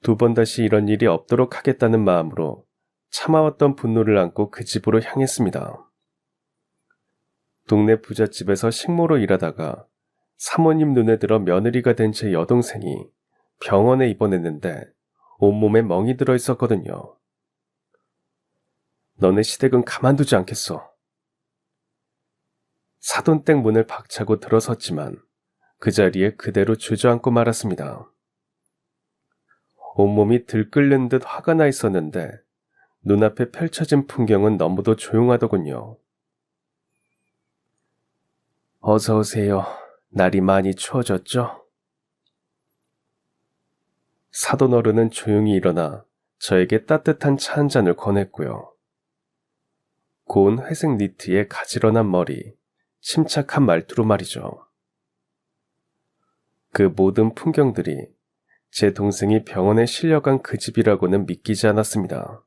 두 번 다시 이런 일이 없도록 하겠다는 마음으로 참아왔던 분노를 안고 그 집으로 향했습니다. 동네 부잣집에서 식모로 일하다가 사모님 눈에 들어 며느리가 된 제 여동생이 병원에 입원했는데 온몸에 멍이 들어 있었거든요. 너네 시댁은 가만두지 않겠어. 사돈댁 문을 박차고 들어섰지만 그 자리에 그대로 주저앉고 말았습니다. 온몸이 들끓는 듯 화가 나 있었는데 눈앞에 펼쳐진 풍경은 너무도 조용하더군요. 어서 오세요. 날이 많이 추워졌죠? 사돈 어른은 조용히 일어나 저에게 따뜻한 차 한 잔을 권했고요. 고운 회색 니트에 가지런한 머리, 침착한 말투로 말이죠. 그 모든 풍경들이 제 동생이 병원에 실려간 그 집이라고는 믿기지 않았습니다.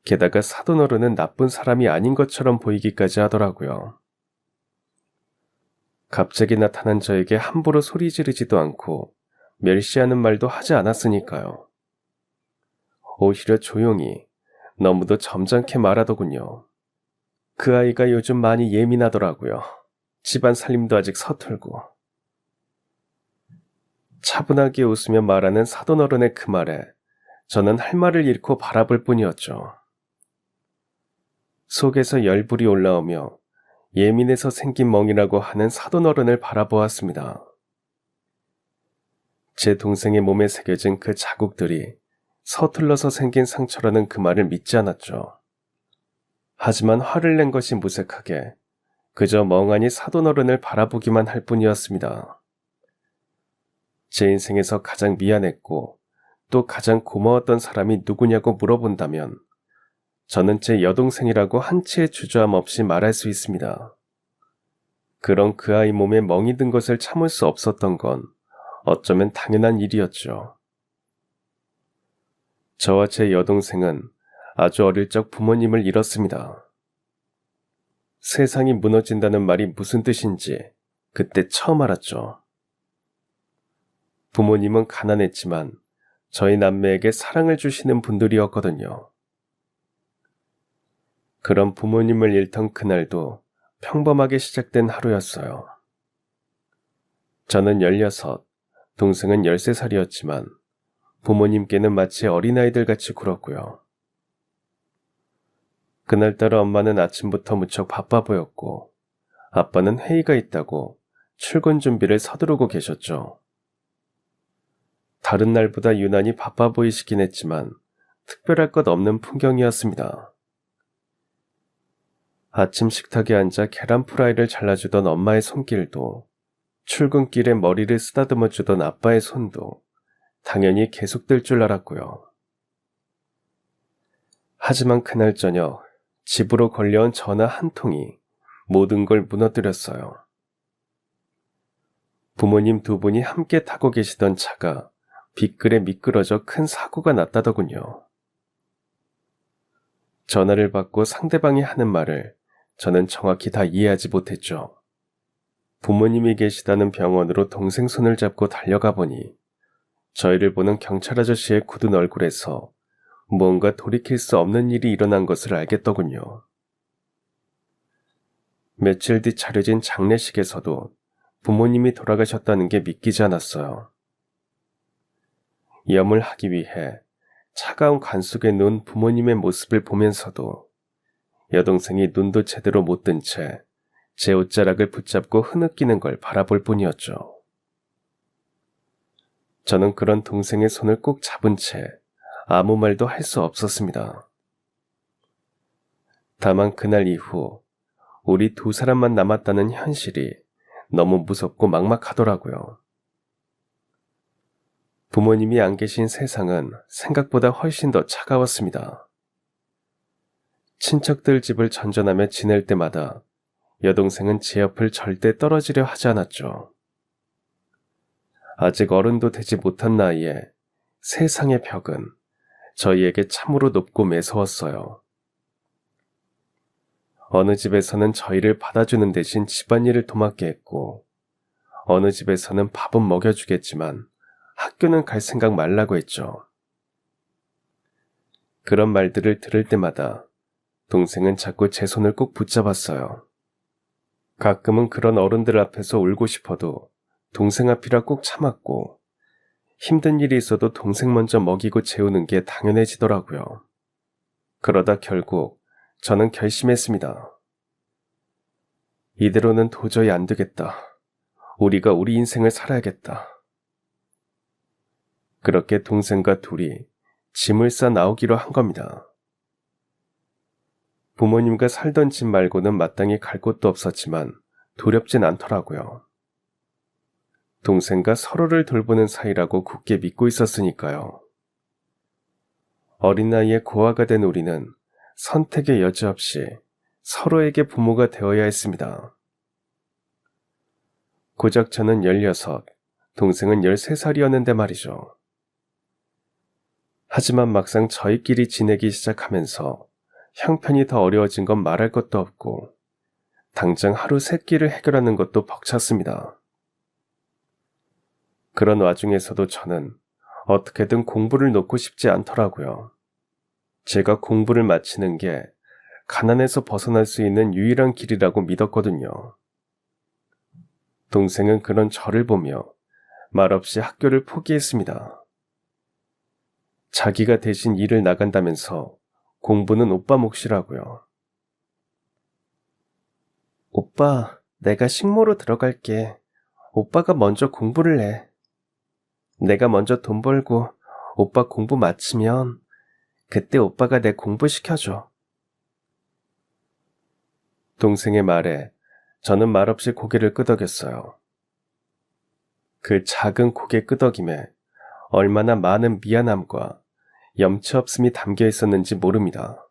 게다가 사돈 어른은 나쁜 사람이 아닌 것처럼 보이기까지 하더라고요. 갑자기 나타난 저에게 함부로 소리 지르지도 않고 멸시하는 말도 하지 않았으니까요. 오히려 조용히 너무도 점잖게 말하더군요. 그 아이가 요즘 많이 예민하더라고요. 집안 살림도 아직 서툴고. 차분하게 웃으며 말하는 사돈 어른의 그 말에 저는 할 말을 잃고 바라볼 뿐이었죠. 속에서 열불이 올라오며 예민해서 생긴 멍이라고 하는 사돈 어른을 바라보았습니다. 제 동생의 몸에 새겨진 그 자국들이 서툴러서 생긴 상처라는 그 말을 믿지 않았죠. 하지만 화를 낸 것이 무색하게 그저 멍하니 사돈 어른을 바라보기만 할 뿐이었습니다. 제 인생에서 가장 미안했고 또 가장 고마웠던 사람이 누구냐고 물어본다면 저는 제 여동생이라고 한치의 주저함 없이 말할 수 있습니다. 그런 그 아이 몸에 멍이 든 것을 참을 수 없었던 건 어쩌면 당연한 일이었죠. 저와 제 여동생은 아주 어릴 적 부모님을 잃었습니다. 세상이 무너진다는 말이 무슨 뜻인지 그때 처음 알았죠. 부모님은 가난했지만 저희 남매에게 사랑을 주시는 분들이었거든요. 그런 부모님을 잃던 그날도 평범하게 시작된 하루였어요. 저는 16, 동생은 13살이었지만 부모님께는 마치 어린아이들 같이 굴었고요. 그날따라 엄마는 아침부터 무척 바빠 보였고 아빠는 회의가 있다고 출근 준비를 서두르고 계셨죠. 다른 날보다 유난히 바빠 보이시긴 했지만 특별할 것 없는 풍경이었습니다. 아침 식탁에 앉아 계란 프라이를 잘라주던 엄마의 손길도 출근길에 머리를 쓰다듬어 주던 아빠의 손도 당연히 계속될 줄 알았고요. 하지만 그날 저녁 집으로 걸려온 전화 한 통이 모든 걸 무너뜨렸어요. 부모님 두 분이 함께 타고 계시던 차가 빗글에 미끄러져 큰 사고가 났다더군요. 전화를 받고 상대방이 하는 말을 저는 정확히 다 이해하지 못했죠. 부모님이 계시다는 병원으로 동생 손을 잡고 달려가 보니 저희를 보는 경찰 아저씨의 굳은 얼굴에서 뭔가 돌이킬 수 없는 일이 일어난 것을 알겠더군요. 며칠 뒤 차려진 장례식에서도 부모님이 돌아가셨다는 게 믿기지 않았어요. 염을 하기 위해 차가운 관 속에 누운 부모님의 모습을 보면서도 여동생이 눈도 제대로 못 뜬 채 제 옷자락을 붙잡고 흐느끼는 걸 바라볼 뿐이었죠. 저는 그런 동생의 손을 꼭 잡은 채 아무 말도 할 수 없었습니다. 다만 그날 이후 우리 두 사람만 남았다는 현실이 너무 무섭고 막막하더라고요. 부모님이 안 계신 세상은 생각보다 훨씬 더 차가웠습니다. 친척들 집을 전전하며 지낼 때마다 여동생은 제 옆을 절대 떨어지려 하지 않았죠. 아직 어른도 되지 못한 나이에 세상의 벽은 저희에게 참으로 높고 매서웠어요. 어느 집에서는 저희를 받아주는 대신 집안일을 도맡게 했고 어느 집에서는 밥은 먹여주겠지만 학교는 갈 생각 말라고 했죠. 그런 말들을 들을 때마다 동생은 자꾸 제 손을 꼭 붙잡았어요. 가끔은 그런 어른들 앞에서 울고 싶어도 동생 앞이라 꼭 참았고, 힘든 일이 있어도 동생 먼저 먹이고 재우는 게 당연해지더라고요. 그러다 결국 저는 결심했습니다. 이대로는 도저히 안 되겠다. 우리가 우리 인생을 살아야겠다. 그렇게 동생과 둘이 짐을 싸 나오기로 한 겁니다. 부모님과 살던 집 말고는 마땅히 갈 곳도 없었지만 두렵진 않더라고요. 동생과 서로를 돌보는 사이라고 굳게 믿고 있었으니까요. 어린 나이에 고아가 된 우리는 선택의 여지 없이 서로에게 부모가 되어야 했습니다. 고작 저는 16, 동생은 13살이었는데 말이죠. 하지만 막상 저희끼리 지내기 시작하면서 형편이 더 어려워진 건 말할 것도 없고, 당장 하루 3끼를 해결하는 것도 벅찼습니다. 그런 와중에서도 저는 어떻게든 공부를 놓고 싶지 않더라고요. 제가 공부를 마치는 게 가난에서 벗어날 수 있는 유일한 길이라고 믿었거든요. 동생은 그런 저를 보며 말없이 학교를 포기했습니다. 자기가 대신 일을 나간다면서 공부는 오빠 몫이라고요. 오빠, 내가 식모로 들어갈게. 오빠가 먼저 공부를 해. 내가 먼저 돈 벌고 오빠 공부 마치면 그때 오빠가 내 공부 시켜줘. 동생의 말에 저는 말없이 고개를 끄덕였어요. 그 작은 고개 끄덕임에 얼마나 많은 미안함과 염치 없음이 담겨 있었는지 모릅니다.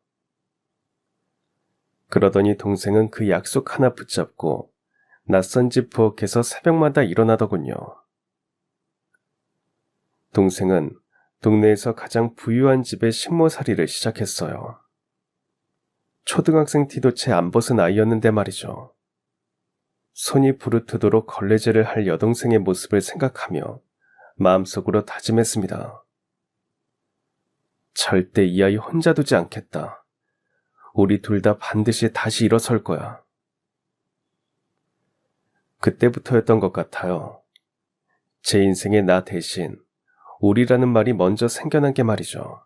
그러더니 동생은 그 약속 하나 붙잡고 낯선 집 부엌에서 새벽마다 일어나더군요. 동생은 동네에서 가장 부유한 집의 식모살이를 시작했어요. 초등학생 티도 채 안 벗은 아이였는데 말이죠. 손이 부르트도록 걸레질을 할 여동생의 모습을 생각하며 마음속으로 다짐했습니다. 절대 이 아이 혼자 두지 않겠다. 우리 둘 다 반드시 다시 일어설 거야. 그때부터였던 것 같아요. 제 인생에 나 대신 우리라는 말이 먼저 생겨난 게 말이죠.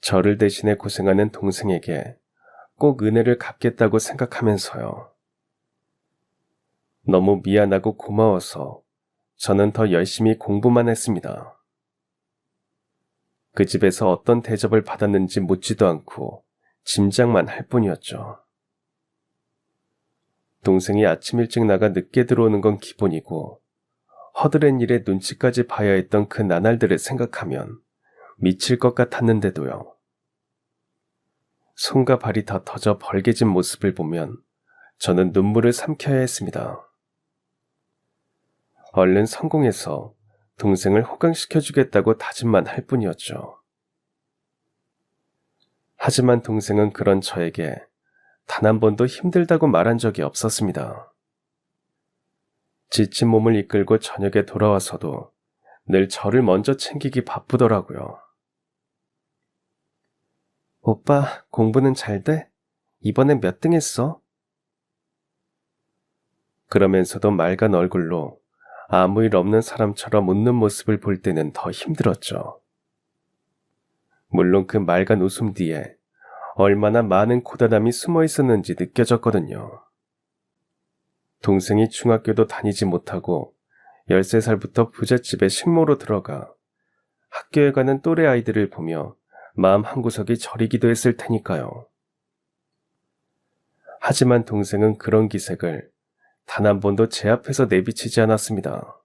저를 대신해 고생하는 동생에게 꼭 은혜를 갚겠다고 생각하면서요. 너무 미안하고 고마워서 저는 더 열심히 공부만 했습니다. 그 집에서 어떤 대접을 받았는지 묻지도 않고 짐작만 할 뿐이었죠. 동생이 아침 일찍 나가 늦게 들어오는 건 기본이고, 허드렛 일에 눈치까지 봐야 했던 그 나날들을 생각하면 미칠 것 같았는데도요. 손과 발이 다 터져 벌개진 모습을 보면 저는 눈물을 삼켜야 했습니다. 얼른 성공해서 동생을 호강시켜주겠다고 다짐만 할 뿐이었죠. 하지만 동생은 그런 저에게 단 한 번도 힘들다고 말한 적이 없었습니다. 지친 몸을 이끌고 저녁에 돌아와서도 늘 저를 먼저 챙기기 바쁘더라고요. 오빠, 공부는 잘 돼? 이번엔 몇 등 했어? 그러면서도 맑은 얼굴로 아무 일 없는 사람처럼 웃는 모습을 볼 때는 더 힘들었죠. 물론 그 맑은 웃음 뒤에 얼마나 많은 고단함이 숨어 있었는지 느껴졌거든요. 동생이 중학교도 다니지 못하고 13살부터 부잣집에 식모로 들어가 학교에 가는 또래 아이들을 보며 마음 한구석이 저리기도 했을 테니까요. 하지만 동생은 그런 기색을 단 한 번도 제 앞에서 내비치지 않았습니다.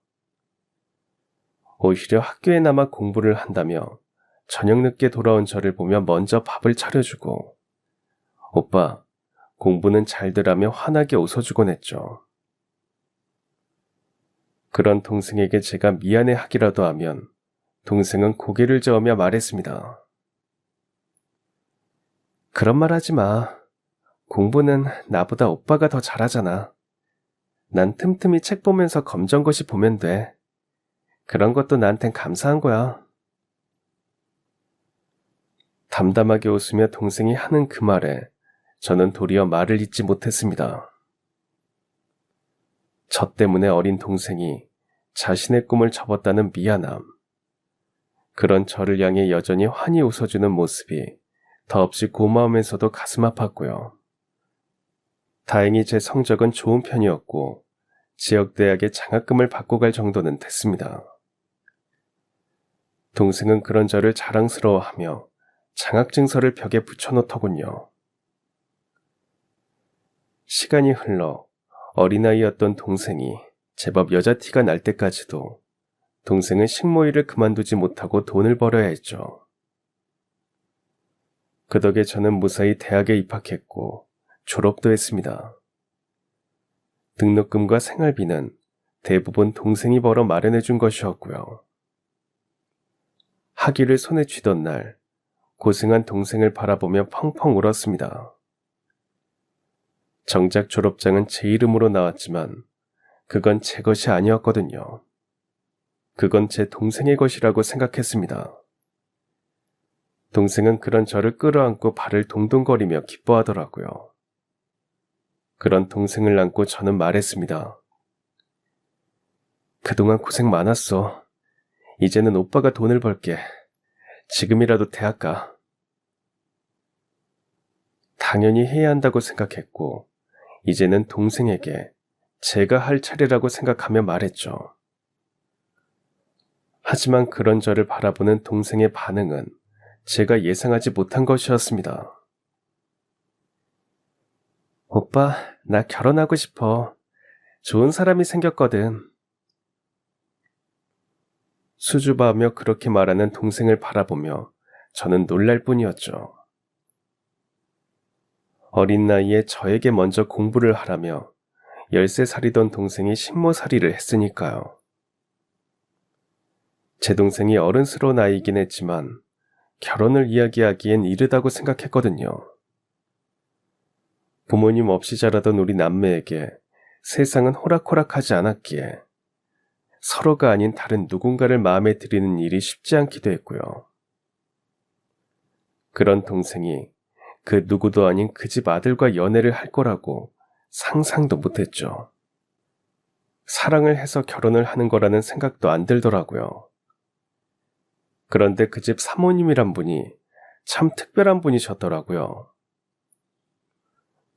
오히려 학교에 남아 공부를 한다며 저녁 늦게 돌아온 저를 보며 먼저 밥을 차려주고, 오빠, 공부는 잘되라며 환하게 웃어주곤 했죠. 그런 동생에게 제가 미안해하기라도 하면 동생은 고개를 저으며 말했습니다. 그런 말 하지 마. 공부는 나보다 오빠가 더 잘하잖아. 난 틈틈이 책 보면서 검정고시 보면 돼. 그런 것도 나한텐 감사한 거야. 담담하게 웃으며 동생이 하는 그 말에 저는 도리어 말을 잇지 못했습니다. 저 때문에 어린 동생이 자신의 꿈을 접었다는 미안함. 그런 저를 향해 여전히 환히 웃어주는 모습이 더없이 고마우면서도 가슴 아팠고요. 다행히 제 성적은 좋은 편이었고 지역대학에 장학금을 받고 갈 정도는 됐습니다. 동생은 그런 저를 자랑스러워하며 장학증서를 벽에 붙여놓더군요. 시간이 흘러 어린아이였던 동생이 제법 여자 티가 날 때까지도 동생은 식모일을 그만두지 못하고 돈을 벌어야 했죠. 그 덕에 저는 무사히 대학에 입학했고 졸업도 했습니다. 등록금과 생활비는 대부분 동생이 벌어 마련해 준 것이었고요. 학위를 손에 쥐던 날 고생한 동생을 바라보며 펑펑 울었습니다. 정작 졸업장은 제 이름으로 나왔지만 그건 제 것이 아니었거든요. 그건 제 동생의 것이라고 생각했습니다. 동생은 그런 저를 끌어안고 발을 동동거리며 기뻐하더라고요. 그런 동생을 안고 저는 말했습니다. 그동안 고생 많았어. 이제는 오빠가 돈을 벌게. 지금이라도 대학 가. 당연히 해야 한다고 생각했고 이제는 동생에게 제가 할 차례라고 생각하며 말했죠. 하지만 그런 저를 바라보는 동생의 반응은 제가 예상하지 못한 것이었습니다. 오빠, 나 결혼하고 싶어. 좋은 사람이 생겼거든. 수줍어하며 그렇게 말하는 동생을 바라보며 저는 놀랄 뿐이었죠. 어린 나이에 저에게 먼저 공부를 하라며 13살이던 동생이 신모살이를 했으니까요. 제 동생이 어른스러운 아이이긴 했지만 결혼을 이야기하기엔 이르다고 생각했거든요. 부모님 없이 자라던 우리 남매에게 세상은 호락호락하지 않았기에 서로가 아닌 다른 누군가를 마음에 들이는 일이 쉽지 않기도 했고요. 그런 동생이 그 누구도 아닌 그 집 아들과 연애를 할 거라고 상상도 못했죠. 사랑을 해서 결혼을 하는 거라는 생각도 안 들더라고요. 그런데 그 집 사모님이란 분이 참 특별한 분이셨더라고요.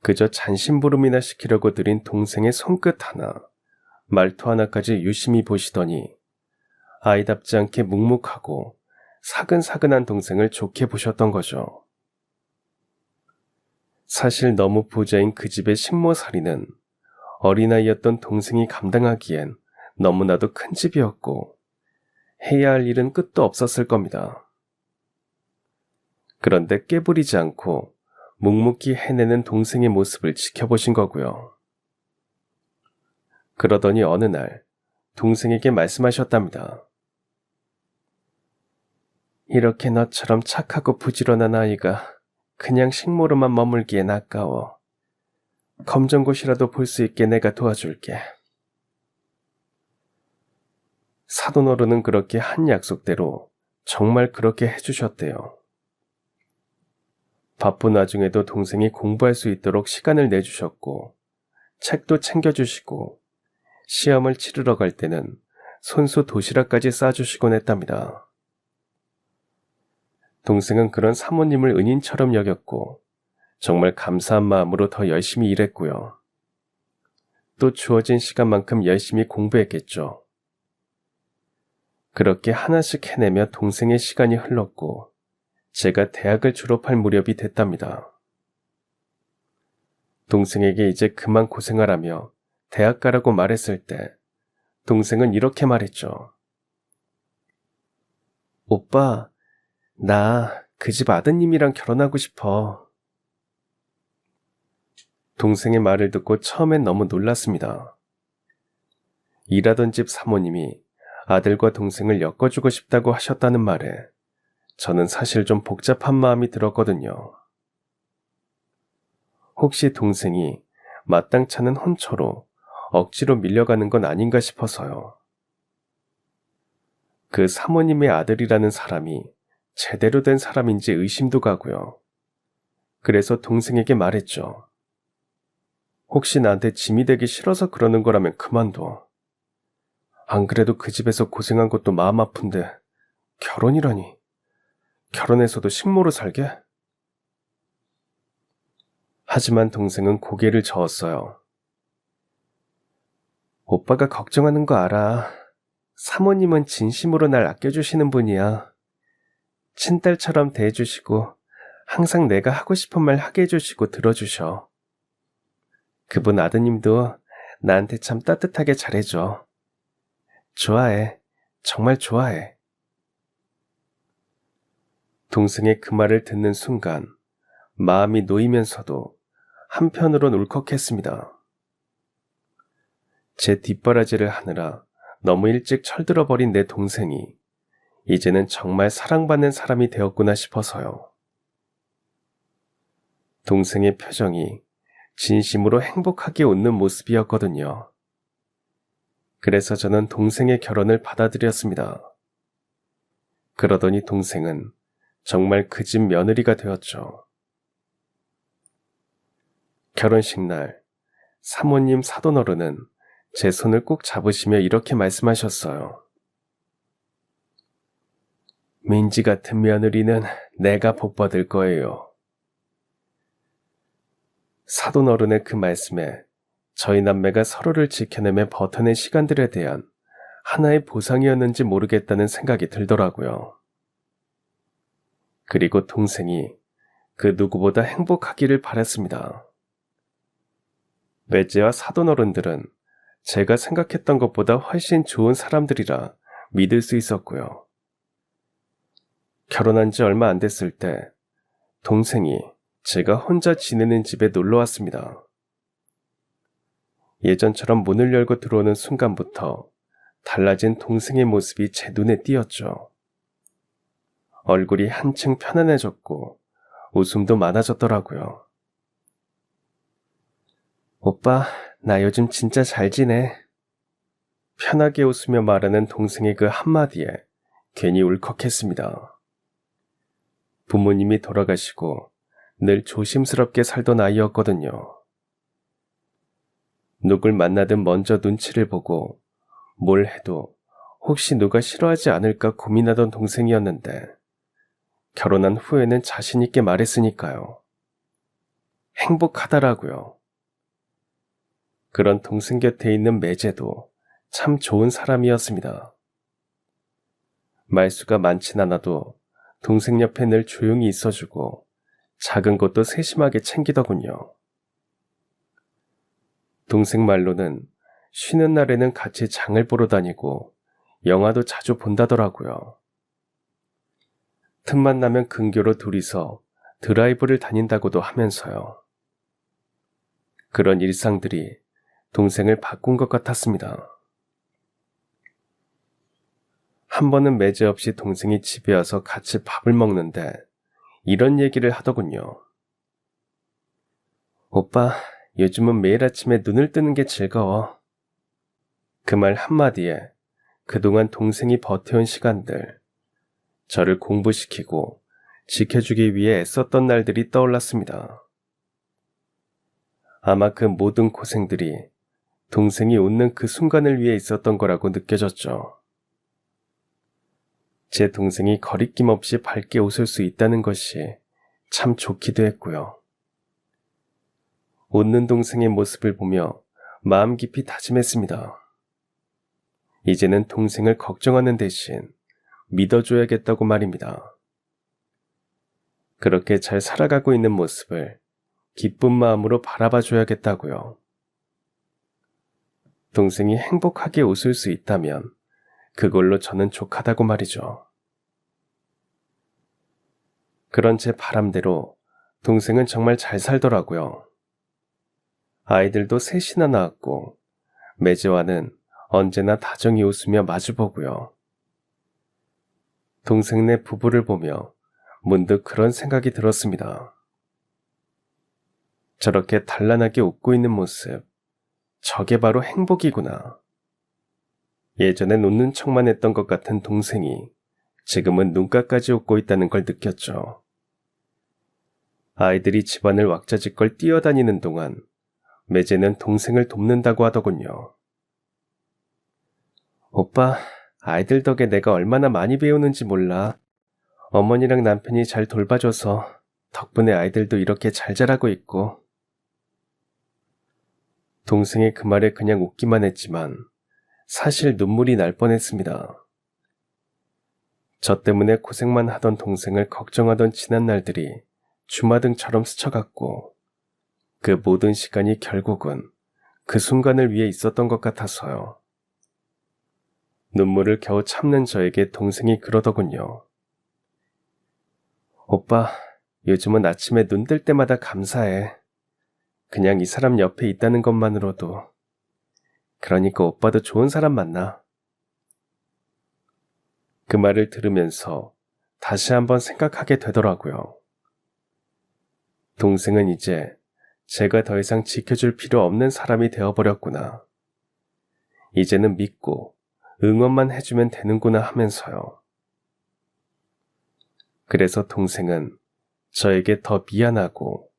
그저 잔심부름이나 시키려고 드린 동생의 손끝 하나, 말투 하나까지 유심히 보시더니 아이답지 않게 묵묵하고 사근사근한 동생을 좋게 보셨던 거죠. 사실 너무 부자인 그 집의 식모살이는 어린아이였던 동생이 감당하기엔 너무나도 큰 집이었고 해야 할 일은 끝도 없었을 겁니다. 그런데 깨부리지 않고 묵묵히 해내는 동생의 모습을 지켜보신 거고요. 그러더니 어느 날 동생에게 말씀하셨답니다. 이렇게 너처럼 착하고 부지런한 아이가 그냥 식모로만 머물기엔 아까워. 검정고시라도 볼 수 있게 내가 도와줄게. 사돈어른은 그렇게 한 약속대로 정말 그렇게 해주셨대요. 바쁜 와중에도 동생이 공부할 수 있도록 시간을 내주셨고 책도 챙겨주시고 시험을 치르러 갈 때는 손수 도시락까지 싸주시곤 했답니다. 동생은 그런 사모님을 은인처럼 여겼고 정말 감사한 마음으로 더 열심히 일했고요. 또 주어진 시간만큼 열심히 공부했겠죠. 그렇게 하나씩 해내며 동생의 시간이 흘렀고 제가 대학을 졸업할 무렵이 됐답니다. 동생에게 이제 그만 고생하라며 대학 가라고 말했을 때 동생은 이렇게 말했죠. 오빠, 나 그 집 아드님이랑 결혼하고 싶어. 동생의 말을 듣고 처음엔 너무 놀랐습니다. 일하던 집 사모님이 아들과 동생을 엮어주고 싶다고 하셨다는 말에 저는 사실 좀 복잡한 마음이 들었거든요. 혹시 동생이 마땅찮은 혼처로 억지로 밀려가는 건 아닌가 싶어서요. 그 사모님의 아들이라는 사람이 제대로 된 사람인지 의심도 가고요. 그래서 동생에게 말했죠. 혹시 나한테 짐이 되기 싫어서 그러는 거라면 그만둬. 안 그래도 그 집에서 고생한 것도 마음 아픈데 결혼이라니. 결혼해서도 식모로 살게? 하지만 동생은 고개를 저었어요. 오빠가 걱정하는 거 알아. 사모님은 진심으로 날 아껴주시는 분이야. 친딸처럼 대해주시고 항상 내가 하고 싶은 말 하게 해주시고 들어주셔. 그분 아드님도 나한테 참 따뜻하게 잘해줘. 좋아해. 정말 좋아해. 동생의 그 말을 듣는 순간 마음이 놓이면서도 한편으론 울컥했습니다. 제 뒷바라지를 하느라 너무 일찍 철들어버린 내 동생이 이제는 정말 사랑받는 사람이 되었구나 싶어서요. 동생의 표정이 진심으로 행복하게 웃는 모습이었거든요. 그래서 저는 동생의 결혼을 받아들였습니다. 그러더니 동생은 정말 그 집 며느리가 되었죠. 결혼식 날 사모님 사돈어른은 제 손을 꼭 잡으시며 이렇게 말씀하셨어요. 민지 같은 며느리는 내가 복 받을 거예요. 사돈어른의 그 말씀에 저희 남매가 서로를 지켜내며 버텨낸 시간들에 대한 하나의 보상이었는지 모르겠다는 생각이 들더라고요. 그리고 동생이 그 누구보다 행복하기를 바랐습니다. 매제와 사돈어른들은 제가 생각했던 것보다 훨씬 좋은 사람들이라 믿을 수 있었고요. 결혼한 지 얼마 안 됐을 때 동생이 제가 혼자 지내는 집에 놀러 왔습니다. 예전처럼 문을 열고 들어오는 순간부터 달라진 동생의 모습이 제 눈에 띄었죠. 얼굴이 한층 편안해졌고 웃음도 많아졌더라고요. 오빠, 나 요즘 진짜 잘 지내. 편하게 웃으며 말하는 동생의 그 한마디에 괜히 울컥했습니다. 부모님이 돌아가시고 늘 조심스럽게 살던 아이였거든요. 누굴 만나든 먼저 눈치를 보고 뭘 해도 혹시 누가 싫어하지 않을까 고민하던 동생이었는데 결혼한 후에는 자신 있게 말했으니까요. 행복하다라고요. 그런 동생 곁에 있는 매제도 참 좋은 사람이었습니다. 말수가 많진 않아도 동생 옆에 늘 조용히 있어주고 작은 것도 세심하게 챙기더군요. 동생 말로는 쉬는 날에는 같이 장을 보러 다니고 영화도 자주 본다더라고요. 틈만 나면 근교로 둘이서 드라이브를 다닌다고도 하면서요. 그런 일상들이 동생을 바꾼 것 같았습니다. 한 번은 매제 없이 동생이 집에 와서 같이 밥을 먹는데 이런 얘기를 하더군요. 오빠, 요즘은 매일 아침에 눈을 뜨는 게 즐거워. 그 말 한마디에 그동안 동생이 버텨온 시간들, 저를 공부시키고 지켜주기 위해 애썼던 날들이 떠올랐습니다. 아마 그 모든 고생들이 동생이 웃는 그 순간을 위해 있었던 거라고 느껴졌죠. 제 동생이 거리낌 없이 밝게 웃을 수 있다는 것이 참 좋기도 했고요. 웃는 동생의 모습을 보며 마음 깊이 다짐했습니다. 이제는 동생을 걱정하는 대신 믿어줘야겠다고 말입니다. 그렇게 잘 살아가고 있는 모습을 기쁜 마음으로 바라봐줘야겠다고요. 동생이 행복하게 웃을 수 있다면 그걸로 저는 족하다고 말이죠. 그런 제 바람대로 동생은 정말 잘 살더라고요. 아이들도 셋이나 낳았고 매제와는 언제나 다정히 웃으며 마주보고요. 동생네 부부를 보며 문득 그런 생각이 들었습니다. 저렇게 단란하게 웃고 있는 모습, 저게 바로 행복이구나. 예전엔 웃는 척만 했던 것 같은 동생이 지금은 눈가까지 웃고 있다는 걸 느꼈죠. 아이들이 집안을 왁자지껄 뛰어다니는 동안 매제는 동생을 돕는다고 하더군요. 오빠, 아이들 덕에 내가 얼마나 많이 배우는지 몰라. 어머니랑 남편이 잘 돌봐줘서 덕분에 아이들도 이렇게 잘 자라고 있고. 동생의 그 말에 그냥 웃기만 했지만 사실 눈물이 날 뻔했습니다. 저 때문에 고생만 하던 동생을 걱정하던 지난 날들이 주마등처럼 스쳐갔고 그 모든 시간이 결국은 그 순간을 위해 있었던 것 같아서요. 눈물을 겨우 참는 저에게 동생이 그러더군요. 오빠, 요즘은 아침에 눈 뜰 때마다 감사해. 그냥 이 사람 옆에 있다는 것만으로도. 그러니까 오빠도 좋은 사람 만나. 그 말을 들으면서 다시 한번 생각하게 되더라고요. 동생은 이제 제가 더 이상 지켜줄 필요 없는 사람이 되어버렸구나. 이제는 믿고 응원만 해주면 되는구나 하면서요. 그래서 동생은 저에게 더 미안하고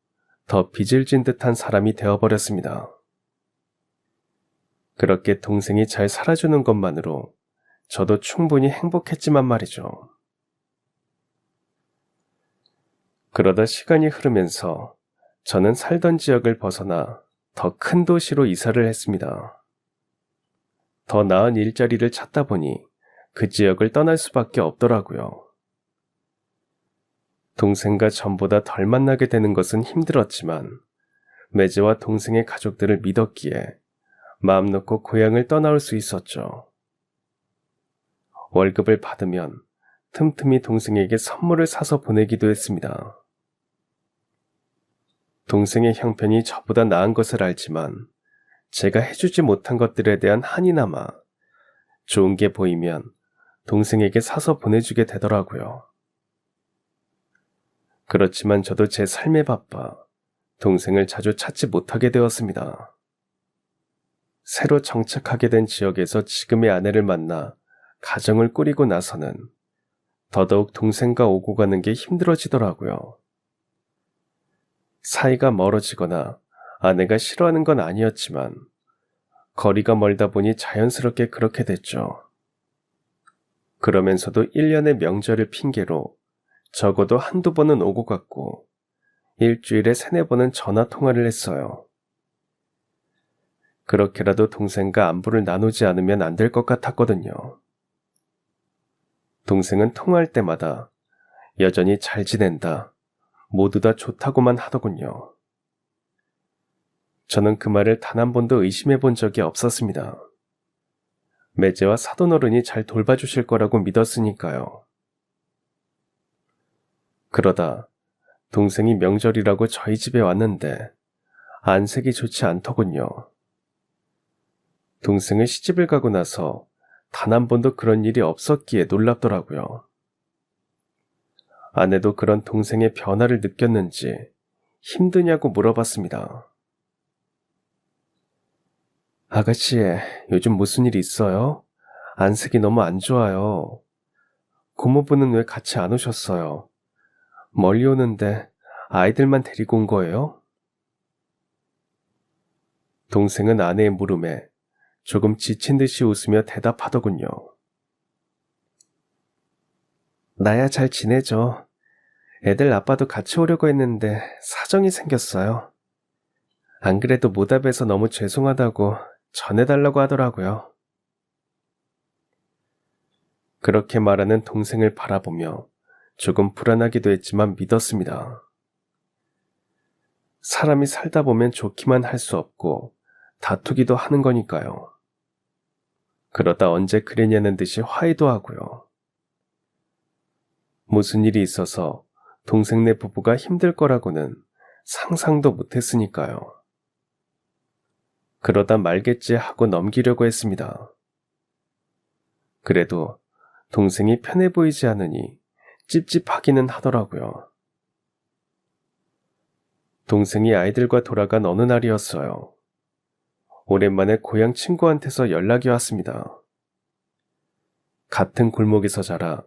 더 빚을 진 듯한 사람이 되어버렸습니다. 그렇게 동생이 잘 살아주는 것만으로 저도 충분히 행복했지만 말이죠. 그러다 시간이 흐르면서 저는 살던 지역을 벗어나 더 큰 도시로 이사를 했습니다. 더 나은 일자리를 찾다 보니 그 지역을 떠날 수밖에 없더라고요. 동생과 전보다 덜 만나게 되는 것은 힘들었지만 매제와 동생의 가족들을 믿었기에 마음 놓고 고향을 떠나올 수 있었죠. 월급을 받으면 틈틈이 동생에게 선물을 사서 보내기도 했습니다. 동생의 형편이 저보다 나은 것을 알지만 제가 해주지 못한 것들에 대한 한이 남아 좋은 게 보이면 동생에게 사서 보내주게 되더라고요. 그렇지만 저도 제 삶에 바빠 동생을 자주 찾지 못하게 되었습니다. 새로 정착하게 된 지역에서 지금의 아내를 만나 가정을 꾸리고 나서는 더더욱 동생과 오고 가는 게 힘들어지더라고요. 사이가 멀어지거나 아내가 싫어하는 건 아니었지만 거리가 멀다 보니 자연스럽게 그렇게 됐죠. 그러면서도 1년의 명절을 핑계로 적어도 한두 번은 오고 갔고 일주일에 3-4번은 전화 통화를 했어요. 그렇게라도 동생과 안부를 나누지 않으면 안 될 것 같았거든요. 동생은 통화할 때마다 여전히 잘 지낸다, 모두 다 좋다고만 하더군요. 저는 그 말을 단 한 번도 의심해 본 적이 없었습니다. 매제와 사돈어른이 잘 돌봐주실 거라고 믿었으니까요. 그러다 동생이 명절이라고 저희 집에 왔는데 안색이 좋지 않더군요. 동생은 시집을 가고 나서 단 한 번도 그런 일이 없었기에 놀랍더라고요. 아내도 그런 동생의 변화를 느꼈는지 힘드냐고 물어봤습니다. 아가씨, 요즘 무슨 일 있어요? 안색이 너무 안 좋아요. 고모부는 왜 같이 안 오셨어요? 멀리 오는데 아이들만 데리고 온 거예요? 동생은 아내의 물음에 조금 지친 듯이 웃으며 대답하더군요. 나야 잘 지내죠. 애들 아빠도 같이 오려고 했는데 사정이 생겼어요. 안 그래도 모답해서 너무 죄송하다고 전해달라고 하더라고요. 그렇게 말하는 동생을 바라보며 조금 불안하기도 했지만 믿었습니다. 사람이 살다 보면 좋기만 할 수 없고 다투기도 하는 거니까요. 그러다 언제 그랬냐는 듯이 화해도 하고요. 무슨 일이 있어서 동생네 부부가 힘들 거라고는 상상도 못했으니까요. 그러다 말겠지 하고 넘기려고 했습니다. 그래도 동생이 편해 보이지 않으니 찝찝하기는 하더라고요. 동생이 아이들과 돌아간 어느 날이었어요. 오랜만에 고향 친구한테서 연락이 왔습니다. 같은 골목에서 자라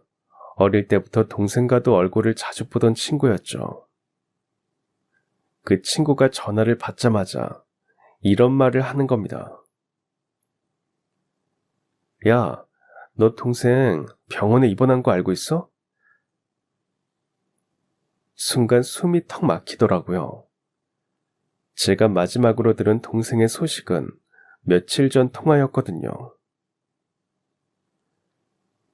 어릴 때부터 동생과도 얼굴을 자주 보던 친구였죠. 그 친구가 전화를 받자마자 이런 말을 하는 겁니다. 야, 너 동생 병원에 입원한 거 알고 있어? 순간 숨이 턱 막히더라고요. 제가 마지막으로 들은 동생의 소식은 며칠 전 통화였거든요.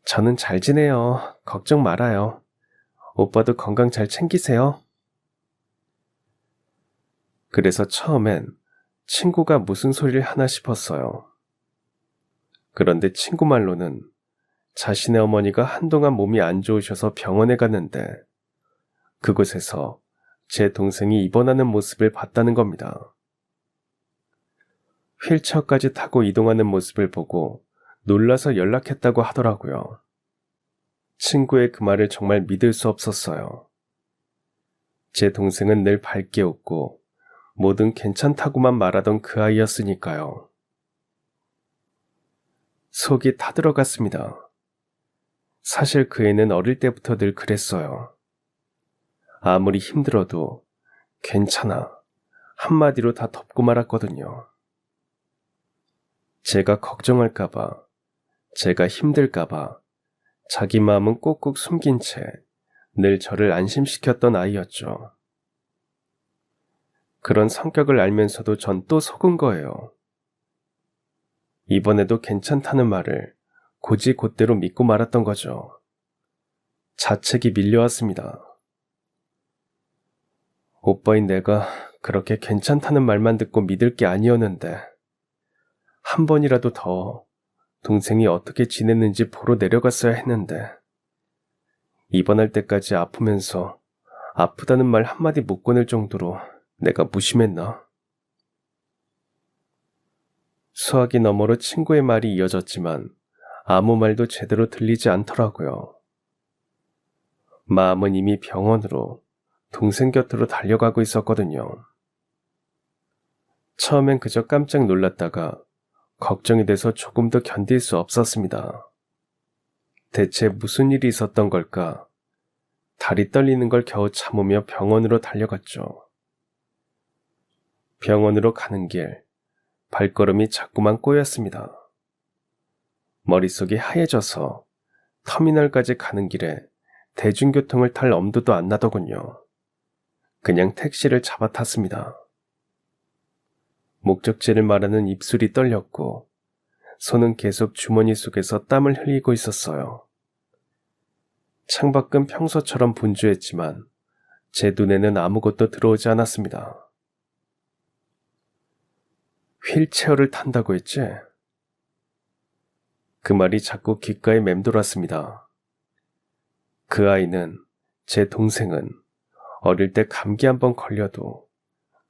저는 잘 지내요. 걱정 말아요. 오빠도 건강 잘 챙기세요. 그래서 처음엔 친구가 무슨 소리를 하나 싶었어요. 그런데 친구 말로는 자신의 어머니가 한동안 몸이 안 좋으셔서 병원에 갔는데 그곳에서 제 동생이 입원하는 모습을 봤다는 겁니다. 휠체어까지 타고 이동하는 모습을 보고 놀라서 연락했다고 하더라고요. 친구의 그 말을 정말 믿을 수 없었어요. 제 동생은 늘 밝게 웃고 뭐든 괜찮다고만 말하던 그 아이였으니까요. 속이 타들어갔습니다. 사실 그 애는 어릴 때부터 늘 그랬어요. 아무리 힘들어도 괜찮아 한마디로 다 덮고 말았거든요. 제가 걱정할까봐, 제가 힘들까봐 자기 마음은 꼭꼭 숨긴 채 늘 저를 안심시켰던 아이였죠. 그런 성격을 알면서도 전 또 속은 거예요. 이번에도 괜찮다는 말을 곧이곧대로 믿고 말았던 거죠. 자책이 밀려왔습니다. 오빠인 내가 그렇게 괜찮다는 말만 듣고 믿을 게 아니었는데 한 번이라도 더 동생이 어떻게 지냈는지 보러 내려갔어야 했는데 입원할 때까지 아프면서 아프다는 말 한마디 못 꺼낼 정도로 내가 무심했나? 수화기 너머로 친구의 말이 이어졌지만 아무 말도 제대로 들리지 않더라고요. 마음은 이미 병원으로 동생 곁으로 달려가고 있었거든요. 처음엔 그저 깜짝 놀랐다가 걱정이 돼서 조금 더 견딜 수 없었습니다. 대체 무슨 일이 있었던 걸까? 다리 떨리는 걸 겨우 참으며 병원으로 달려갔죠. 병원으로 가는 길, 발걸음이 자꾸만 꼬였습니다. 머릿속이 하얘져서 터미널까지 가는 길에 대중교통을 탈 엄두도 안 나더군요. 그냥 택시를 잡아 탔습니다. 목적지를 말하는 입술이 떨렸고 손은 계속 주머니 속에서 땀을 흘리고 있었어요. 창밖은 평소처럼 분주했지만 제 눈에는 아무것도 들어오지 않았습니다. 휠체어를 탄다고 했지? 그 말이 자꾸 귓가에 맴돌았습니다. 그 아이는, 제 동생은 어릴 때 감기 한번 걸려도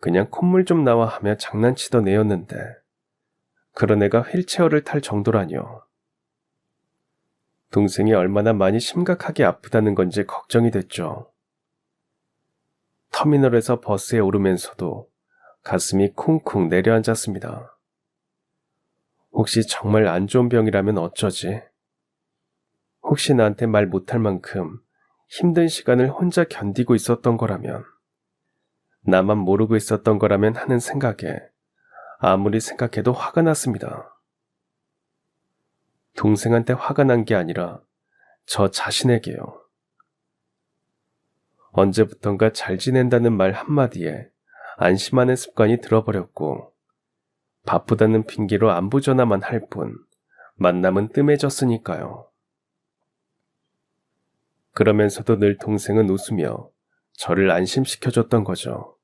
그냥 콧물 좀 나와 하며 장난치던 애였는데 그런 애가 휠체어를 탈 정도라뇨. 동생이 얼마나 많이 심각하게 아프다는 건지 걱정이 됐죠. 터미널에서 버스에 오르면서도 가슴이 쿵쿵 내려앉았습니다. 혹시 정말 안 좋은 병이라면 어쩌지? 혹시 나한테 말 못할 만큼 힘든 시간을 혼자 견디고 있었던 거라면, 나만 모르고 있었던 거라면 하는 생각에 아무리 생각해도 화가 났습니다. 동생한테 화가 난 게 아니라 저 자신에게요. 언제부턴가 잘 지낸다는 말 한마디에 안심하는 습관이 들어버렸고 바쁘다는 핑계로 안부 전화만 할 뿐 만남은 뜸해졌으니까요. 그러면서도 늘 동생은 웃으며 저를 안심시켜줬던 거죠.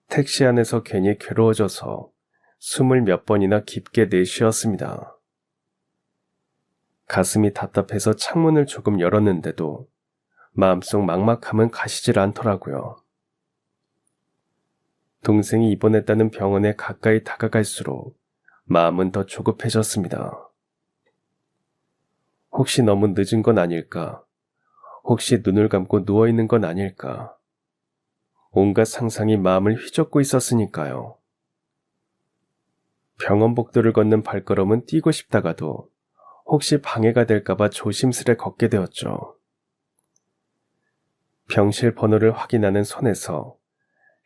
택시 안에서 괜히 괴로워져서 숨을 몇 번이나 깊게 내쉬었습니다. 가슴이 답답해서 창문을 조금 열었는데도 마음속 막막함은 가시질 않더라고요. 동생이 입원했다는 병원에 가까이 다가갈수록 마음은 더 조급해졌습니다. 혹시 너무 늦은 건 아닐까? 혹시 눈을 감고 누워있는 건 아닐까? 온갖 상상이 마음을 휘젓고 있었으니까요. 병원 복도를 걷는 발걸음은 뛰고 싶다가도 혹시 방해가 될까봐 조심스레 걷게 되었죠. 병실 번호를 확인하는 손에서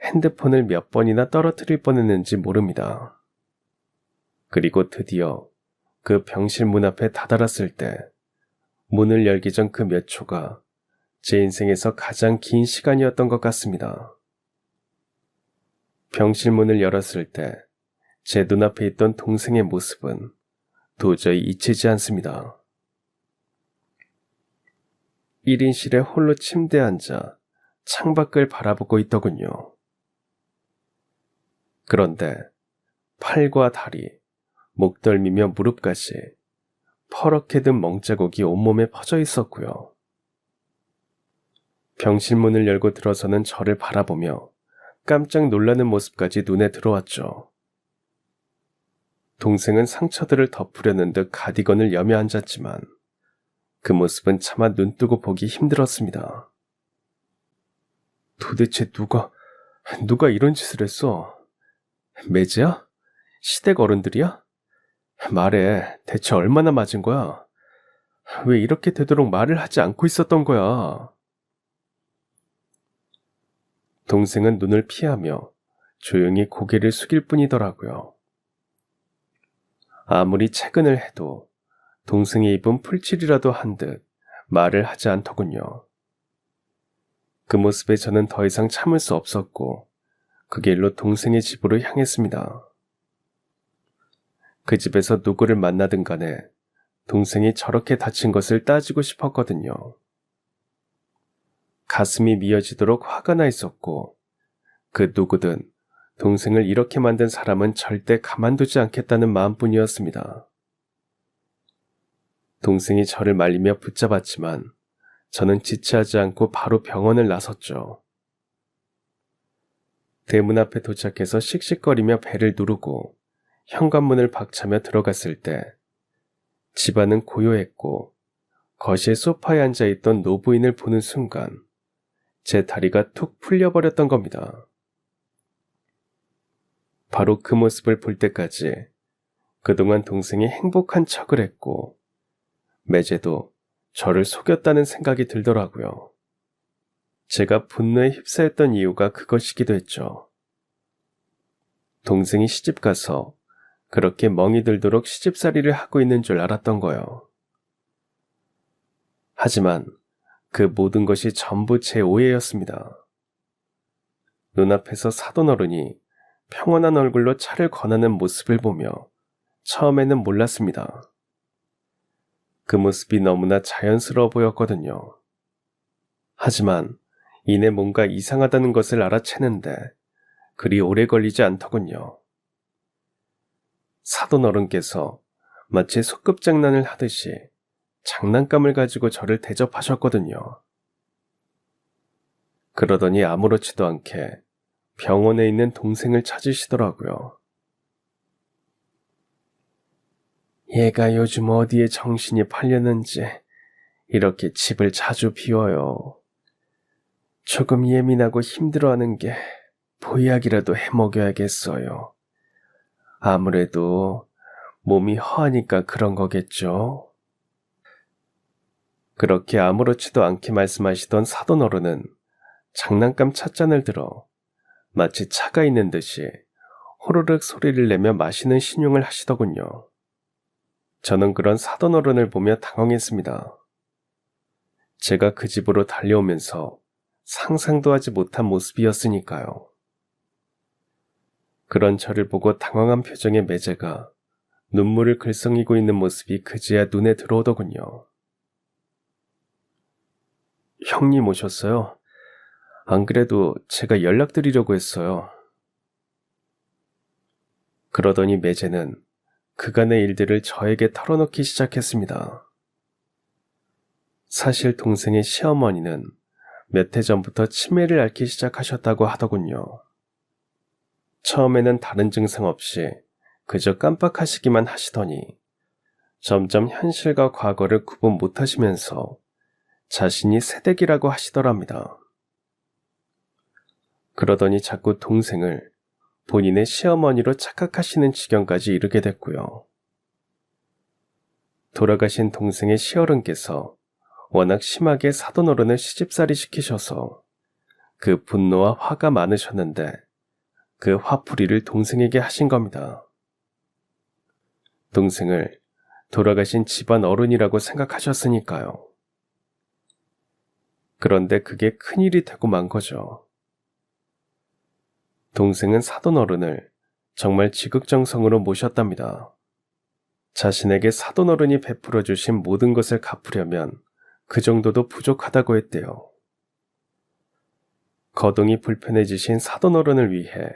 핸드폰을 몇 번이나 떨어뜨릴 뻔했는지 모릅니다. 그리고 드디어 그 병실 문 앞에 다다랐을 때 문을 열기 전 그 몇 초가 제 인생에서 가장 긴 시간이었던 것 같습니다. 병실 문을 열었을 때 제 눈앞에 있던 동생의 모습은 도저히 잊히지 않습니다. 1인실에 홀로 침대에 앉아 창밖을 바라보고 있더군요. 그런데 팔과 다리, 목덜미며 무릎까지 퍼렇게 든 멍자국이 온몸에 퍼져 있었고요. 병실 문을 열고 들어서는 저를 바라보며 깜짝 놀라는 모습까지 눈에 들어왔죠. 동생은 상처들을 덮으려는 듯 가디건을 여며 앉았지만 그 모습은 차마 눈뜨고 보기 힘들었습니다. 도대체 누가 이런 짓을 했어? 매제야? 시댁 어른들이야? 말해, 대체 얼마나 맞은 거야? 왜 이렇게 되도록 말을 하지 않고 있었던 거야? 동생은 눈을 피하며 조용히 고개를 숙일 뿐이더라고요. 아무리 채근을 해도 동생의 입은 풀칠이라도 한 듯 말을 하지 않더군요. 그 모습에 저는 더 이상 참을 수 없었고 그 길로 동생의 집으로 향했습니다. 그 집에서 누구를 만나든 간에 동생이 저렇게 다친 것을 따지고 싶었거든요. 가슴이 미어지도록 화가 나 있었고 그 누구든 동생을 이렇게 만든 사람은 절대 가만두지 않겠다는 마음뿐이었습니다. 동생이 저를 말리며 붙잡았지만 저는 지체하지 않고 바로 병원을 나섰죠. 대문 앞에 도착해서 씩씩거리며 배를 누르고 현관문을 박차며 들어갔을 때 집안은 고요했고 거실 소파에 앉아있던 노부인을 보는 순간 제 다리가 툭 풀려버렸던 겁니다. 바로 그 모습을 볼 때까지 그동안 동생이 행복한 척을 했고 매제도 저를 속였다는 생각이 들더라고요. 제가 분노에 휩싸였던 이유가 그것이기도 했죠. 동생이 시집가서 그렇게 멍이 들도록 시집살이를 하고 있는 줄 알았던 거요. 하지만 그 모든 것이 전부 제 오해였습니다. 눈앞에서 사돈어른이 평온한 얼굴로 차를 권하는 모습을 보며 처음에는 몰랐습니다. 그 모습이 너무나 자연스러워 보였거든요. 하지만 이내 뭔가 이상하다는 것을 알아채는데 그리 오래 걸리지 않더군요. 사돈어른께서 마치 소꿉장난을 하듯이 장난감을 가지고 저를 대접하셨거든요. 그러더니 아무렇지도 않게 병원에 있는 동생을 찾으시더라고요. 얘가 요즘 어디에 정신이 팔렸는지 이렇게 집을 자주 비워요. 조금 예민하고 힘들어하는 게 보약이라도 해먹여야겠어요. 아무래도 몸이 허하니까 그런 거겠죠. 그렇게 아무렇지도 않게 말씀하시던 사돈어른은 장난감 찻잔을 들어 마치 차가 있는 듯이 호로륵 소리를 내며 마시는 신용을 하시더군요. 저는 그런 사돈어른을 보며 당황했습니다. 제가 그 집으로 달려오면서 상상도 하지 못한 모습이었으니까요. 그런 저를 보고 당황한 표정의 매제가 눈물을 글썽이고 있는 모습이 그제야 눈에 들어오더군요. 형님 오셨어요? 안 그래도 제가 연락드리려고 했어요. 그러더니 매제는 그간의 일들을 저에게 털어놓기 시작했습니다. 사실 동생의 시어머니는 몇 해 전부터 치매를 앓기 시작하셨다고 하더군요. 처음에는 다른 증상 없이 그저 깜빡하시기만 하시더니 점점 현실과 과거를 구분 못하시면서 자신이 새댁이라고 하시더랍니다. 그러더니 자꾸 동생을 본인의 시어머니로 착각하시는 지경까지 이르게 됐고요. 돌아가신 동생의 시어른께서 워낙 심하게 사돈어른을 시집살이 시키셔서 그 분노와 화가 많으셨는데 그 화풀이를 동생에게 하신 겁니다. 동생을 돌아가신 집안 어른이라고 생각하셨으니까요. 그런데 그게 큰일이 되고 만 거죠. 동생은 사돈어른을 정말 지극정성으로 모셨답니다. 자신에게 사돈어른이 베풀어 주신 모든 것을 갚으려면 그 정도도 부족하다고 했대요. 거동이 불편해지신 사돈어른을 위해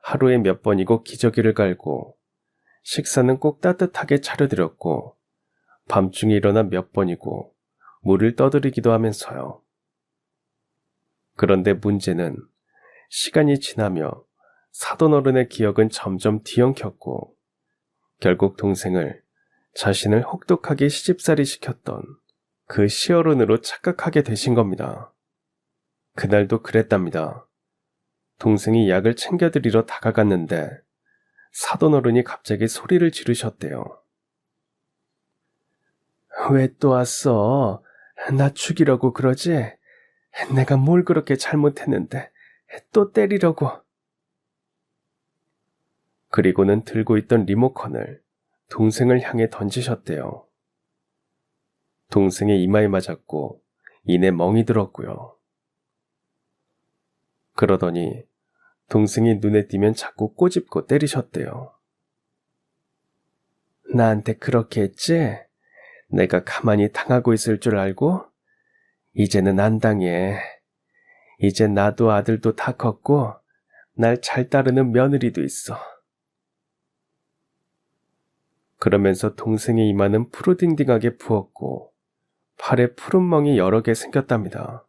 하루에 몇 번이고 기저귀를 갈고 식사는 꼭 따뜻하게 차려드렸고 밤중에 일어나 몇 번이고 물을 떠드리기도 하면서요. 그런데 문제는 시간이 지나며 사돈어른의 기억은 점점 뒤엉켰고 결국 동생을 자신을 혹독하게 시집살이 시켰던 그 시어른으로 착각하게 되신 겁니다. 그날도 그랬답니다. 동생이 약을 챙겨드리러 다가갔는데 사돈어른이 갑자기 소리를 지르셨대요. 왜 또 왔어? 나 죽이려고 그러지? 내가 뭘 그렇게 잘못했는데 또 때리려고. 그리고는 들고 있던 리모컨을 동생을 향해 던지셨대요. 동생의 이마에 맞았고 이내 멍이 들었고요. 그러더니 동생이 눈에 띄면 자꾸 꼬집고 때리셨대요. 나한테 그렇게 했지? 내가 가만히 당하고 있을 줄 알고? 이제는 안 당해. 이제 나도 아들도 다 컸고 날 잘 따르는 며느리도 있어. 그러면서 동생의 이마는 푸르딩딩하게 부었고 팔에 푸른 멍이 여러 개 생겼답니다.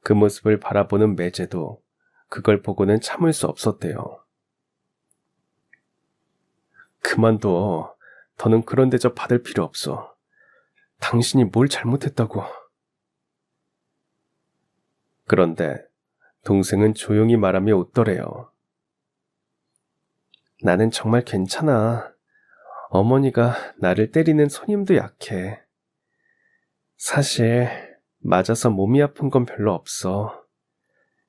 그 모습을 바라보는 매제도 그걸 보고는 참을 수 없었대요. 그만둬. 더는 그런 대접 받을 필요 없어. 당신이 뭘 잘못했다고. 그런데 동생은 조용히 말하며 웃더래요. 나는 정말 괜찮아. 어머니가 나를 때리는 손님도 약해. 사실 맞아서 몸이 아픈 건 별로 없어.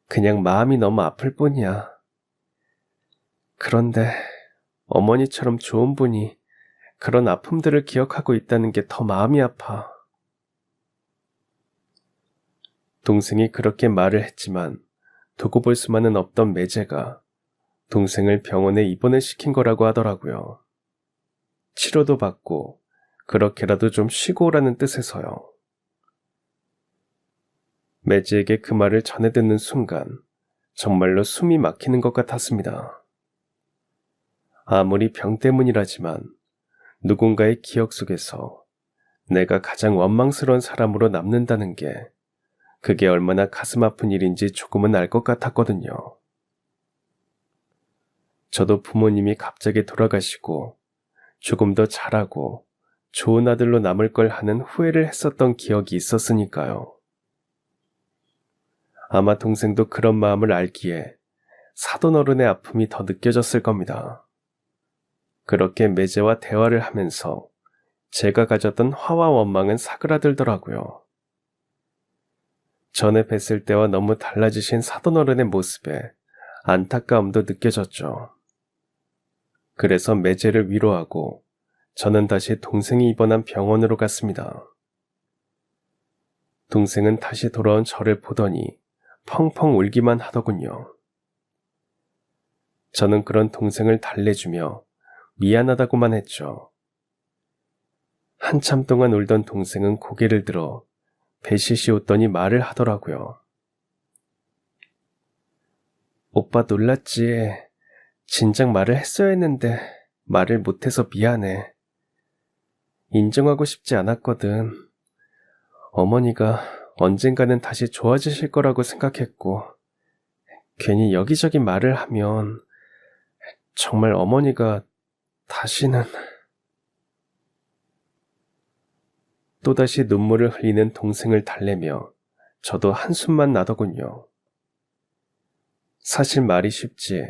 그냥 마음이 너무 아플 뿐이야. 그런데 어머니처럼 좋은 분이 그런 아픔들을 기억하고 있다는 게 더 마음이 아파. 동생이 그렇게 말을 했지만 두고 볼 수만은 없던 매제가 동생을 병원에 입원을 시킨 거라고 하더라고요. 치료도 받고 그렇게라도 좀 쉬고 오라는 뜻에서요. 매제에게 그 말을 전해 듣는 순간 정말로 숨이 막히는 것 같았습니다. 아무리 병 때문이라지만 누군가의 기억 속에서 내가 가장 원망스러운 사람으로 남는다는 게 그게 얼마나 가슴 아픈 일인지 조금은 알 것 같았거든요. 저도 부모님이 갑자기 돌아가시고 조금 더 잘하고 좋은 아들로 남을 걸 하는 후회를 했었던 기억이 있었으니까요. 아마 동생도 그런 마음을 알기에 사돈어른의 아픔이 더 느껴졌을 겁니다. 그렇게 매제와 대화를 하면서 제가 가졌던 화와 원망은 사그라들더라고요. 전에 뵀을 때와 너무 달라지신 사돈어른의 모습에 안타까움도 느껴졌죠. 그래서 매제를 위로하고 저는 다시 동생이 입원한 병원으로 갔습니다. 동생은 다시 돌아온 저를 보더니 펑펑 울기만 하더군요. 저는 그런 동생을 달래주며 미안하다고만 했죠. 한참 동안 울던 동생은 고개를 들어 배시시 웃더니 말을 하더라고요. 오빠 놀랐지. 진작 말을 했어야 했는데 말을 못해서 미안해. 인정하고 싶지 않았거든. 어머니가 언젠가는 다시 좋아지실 거라고 생각했고 괜히 여기저기 말을 하면 정말 어머니가 다시는... 또다시 눈물을 흘리는 동생을 달래며 저도 한숨만 나더군요. 사실 말이 쉽지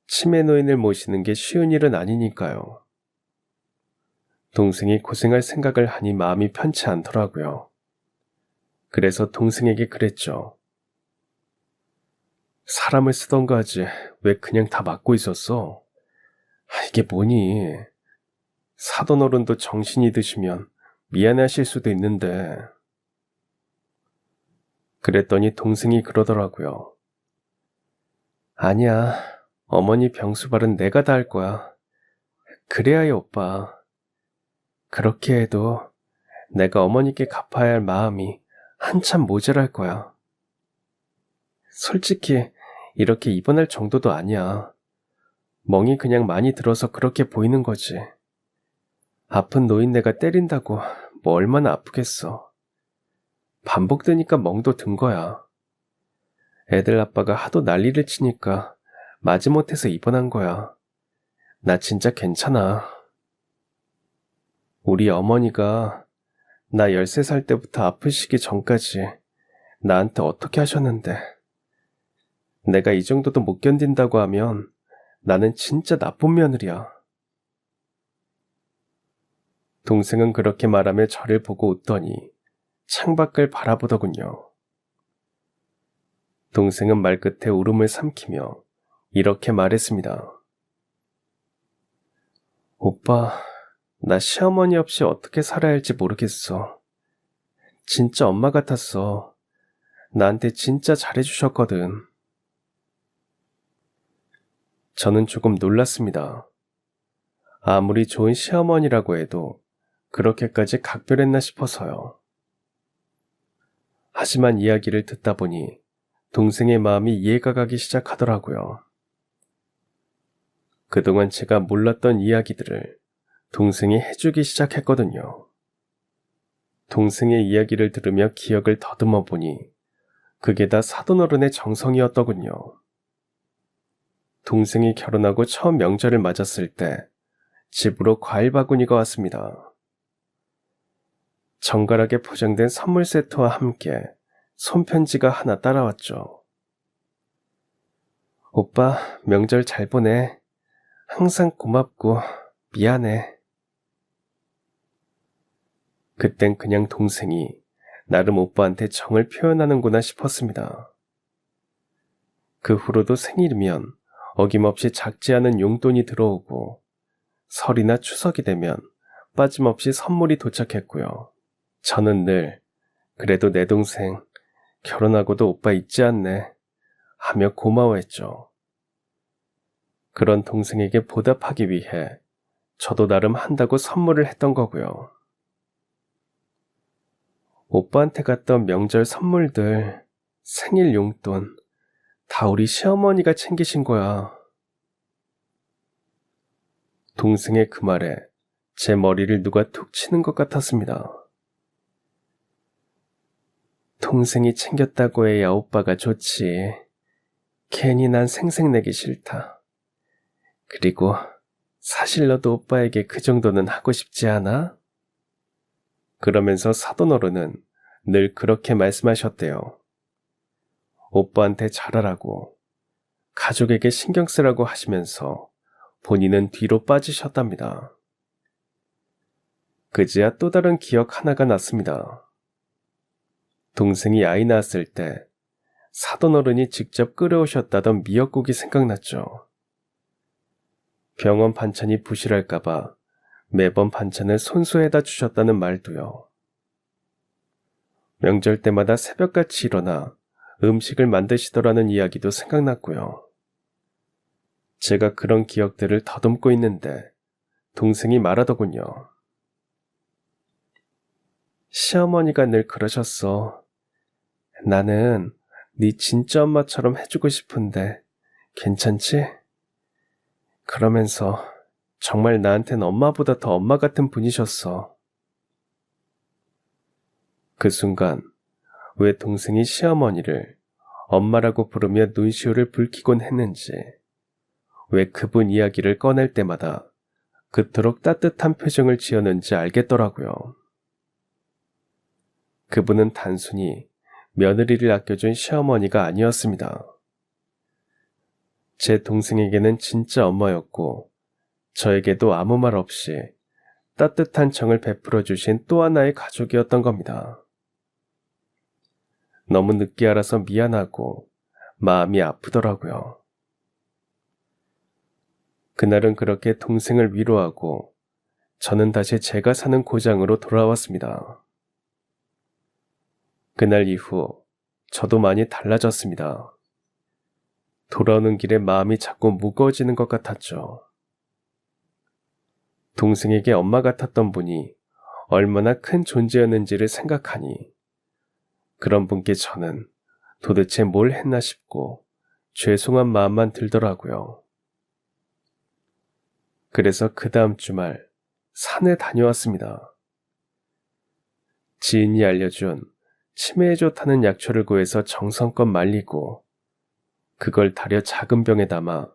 치매 노인을 모시는 게 쉬운 일은 아니니까요. 동생이 고생할 생각을 하니 마음이 편치 않더라고요. 그래서 동생에게 그랬죠. 사람을 쓰던가 하지 왜 그냥 다 맡고 있었어? 이게 뭐니? 사돈어른도 정신이 드시면 미안해하실 수도 있는데. 그랬더니 동생이 그러더라고요. 아니야, 어머니 병수발은 내가 다 할 거야. 그래야 해, 오빠. 그렇게 해도 내가 어머니께 갚아야 할 마음이 한참 모자랄 거야. 솔직히 이렇게 입원할 정도도 아니야. 멍이 그냥 많이 들어서 그렇게 보이는 거지. 아픈 노인네가 때린다고 뭐 얼마나 아프겠어. 반복되니까 멍도 든 거야. 애들 아빠가 하도 난리를 치니까 마지못해서 입원한 거야. 나 진짜 괜찮아. 우리 어머니가 나 13살 때부터 아프시기 전까지 나한테 어떻게 하셨는데. 내가 이 정도도 못 견딘다고 하면 나는 진짜 나쁜 며느리야. 동생은 그렇게 말하며 저를 보고 웃더니 창밖을 바라보더군요. 동생은 말끝에 울음을 삼키며 이렇게 말했습니다. 오빠, 나 시어머니 없이 어떻게 살아야 할지 모르겠어. 진짜 엄마 같았어. 나한테 진짜 잘해주셨거든. 저는 조금 놀랐습니다. 아무리 좋은 시어머니라고 해도 그렇게까지 각별했나 싶어서요. 하지만 이야기를 듣다 보니 동생의 마음이 이해가 가기 시작하더라고요. 그동안 제가 몰랐던 이야기들을 동생이 해주기 시작했거든요. 동생의 이야기를 들으며 기억을 더듬어 보니 그게 다 사돈어른의 정성이었더군요. 동생이 결혼하고 처음 명절을 맞았을 때 집으로 과일 바구니가 왔습니다. 정갈하게 포장된 선물 세트와 함께 손편지가 하나 따라왔죠. 오빠, 명절 잘 보내. 항상 고맙고 미안해. 그땐 그냥 동생이 나름 오빠한테 정을 표현하는구나 싶었습니다. 그 후로도 생일이면 어김없이 작지 않은 용돈이 들어오고 설이나 추석이 되면 빠짐없이 선물이 도착했고요. 저는 늘 그래도 내 동생 결혼하고도 오빠 잊지 않네 하며 고마워했죠. 그런 동생에게 보답하기 위해 저도 나름 한다고 선물을 했던 거고요. 오빠한테 갔던 명절 선물들, 생일 용돈 다 우리 시어머니가 챙기신 거야. 동생의 그 말에 제 머리를 누가 툭 치는 것 같았습니다. 동생이 챙겼다고 해야 오빠가 좋지. 괜히 난 생색내기 싫다. 그리고 사실 너도 오빠에게 그 정도는 하고 싶지 않아? 그러면서 사돈어른은 늘 그렇게 말씀하셨대요. 오빠한테 잘하라고, 가족에게 신경 쓰라고 하시면서 본인은 뒤로 빠지셨답니다. 그제야 또 다른 기억 하나가 났습니다. 동생이 아이 낳았을 때 사돈어른이 직접 끓여오셨다던 미역국이 생각났죠. 병원 반찬이 부실할까봐 매번 반찬을 손수해다 주셨다는 말도요. 명절 때마다 새벽같이 일어나 음식을 만드시더라는 이야기도 생각났고요. 제가 그런 기억들을 더듬고 있는데 동생이 말하더군요. 시어머니가 늘 그러셨어. 나는 네 진짜 엄마처럼 해주고 싶은데 괜찮지? 그러면서 정말 나한텐 엄마보다 더 엄마 같은 분이셨어. 그 순간 왜 동생이 시어머니를 엄마라고 부르며 눈시울을 붉히곤 했는지, 왜 그분 이야기를 꺼낼 때마다 그토록 따뜻한 표정을 지었는지 알겠더라고요. 그분은 단순히 며느리를 아껴준 시어머니가 아니었습니다. 제 동생에게는 진짜 엄마였고 저에게도 아무 말 없이 따뜻한 정을 베풀어 주신 또 하나의 가족이었던 겁니다. 너무 늦게 알아서 미안하고 마음이 아프더라고요. 그날은 그렇게 동생을 위로하고 저는 다시 제가 사는 고장으로 돌아왔습니다. 그날 이후 저도 많이 달라졌습니다. 돌아오는 길에 마음이 자꾸 무거워지는 것 같았죠. 동생에게 엄마 같았던 분이 얼마나 큰 존재였는지를 생각하니 그런 분께 저는 도대체 뭘 했나 싶고 죄송한 마음만 들더라고요. 그래서 그 다음 주말 산에 다녀왔습니다. 지인이 알려준 치매에 좋다는 약초를 구해서 정성껏 말리고 그걸 달여 작은 병에 담아